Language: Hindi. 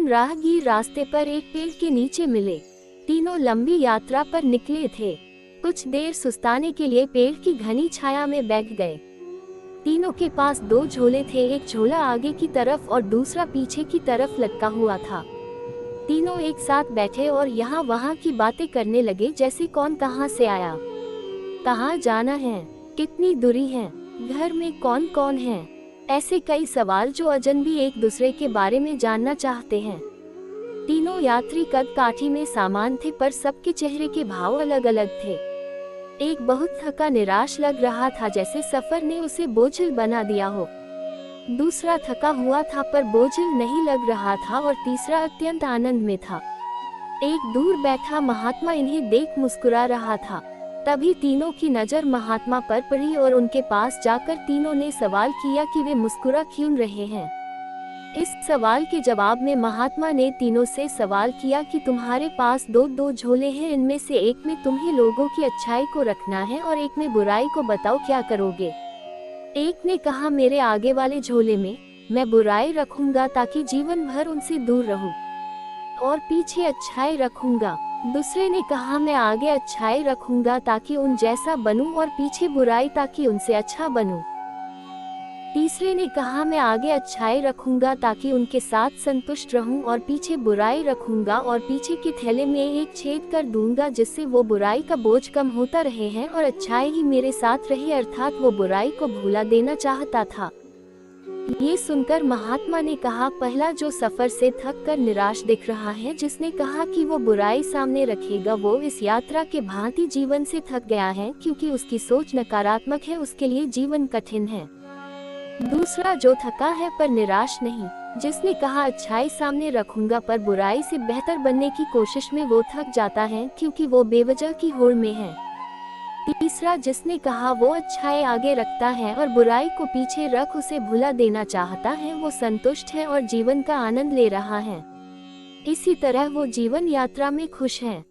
राहगीर रास्ते पर एक पेड़ के नीचे मिले। तीनों लंबी यात्रा पर निकले थे। कुछ देर सुस्ताने के लिए पेड़ की घनी छाया में बैठ गए। तीनों के पास दो झोले थे, एक झोला आगे की तरफ और दूसरा पीछे की तरफ लटका हुआ था। तीनों एक साथ बैठे और यहाँ वहाँ की बातें करने लगे, जैसे कौन कहाँ से आया, कहाँ जाना है, कितनी दूरी है, घर में कौन कौन है। ऐसे कई सवाल जो अजनबी एक दूसरे के बारे में जानना चाहते हैं। तीनों यात्री कद काठी में समान थे, पर सबके चेहरे के भाव अलग अलग थे। एक बहुत थका निराश लग रहा था, जैसे सफर ने उसे बोझिल बना दिया हो। दूसरा थका हुआ था पर बोझिल नहीं लग रहा था, और तीसरा अत्यंत आनंद में था। एक दूर बैठा महात्मा इन्हें देख मुस्कुरा रहा था। तभी तीनों की नजर महात्मा पर पड़ी और उनके पास जाकर तीनों ने सवाल किया कि वे मुस्कुरा क्यों रहे हैं। इस सवाल के जवाब में महात्मा ने तीनों से सवाल किया कि तुम्हारे पास दो झोले हैं, इनमें से एक में तुम्हें लोगों की अच्छाई को रखना है और एक में बुराई को, बताओ क्या करोगे। एक ने कहा, मेरे आगे वाले झोले में मैं बुराई रखूंगा ताकि जीवन भर उनसे दूर रहूं, और पीछे अच्छाई रखूंगा। दूसरे ने कहा, मैं आगे अच्छाई रखूंगा ताकि उन जैसा बनूं और पीछे बुराई ताकि उनसे अच्छा बनूं। तीसरे ने कहा, मैं आगे अच्छाई रखूंगा ताकि उनके साथ संतुष्ट रहूं और पीछे बुराई रखूंगा और पीछे के थैले में एक छेद कर दूंगा जिससे वो बुराई का बोझ कम होता रहे हैं और अच्छाई ही मेरे साथ रहे, अर्थात वो बुराई को भुला देना चाहता था। ये सुनकर महात्मा ने कहा, पहला जो सफर से थक कर निराश दिख रहा है, जिसने कहा कि वो बुराई सामने रखेगा, वो इस यात्रा के भांति जीवन से थक गया है, क्योंकि उसकी सोच नकारात्मक है, उसके लिए जीवन कठिन है। दूसरा जो थका है पर निराश नहीं, जिसने कहा अच्छाई सामने रखूंगा पर बुराई से बेहतर बनने की कोशिश में वो थक जाता है, क्योंकि वो बेवजह की होड़ में है। तीसरा जिसने कहा वो अच्छाई आगे रखता है और बुराई को पीछे रख उसे भुला देना चाहता है, वो संतुष्ट है और जीवन का आनंद ले रहा है। इसी तरह वो जीवन यात्रा में खुश है।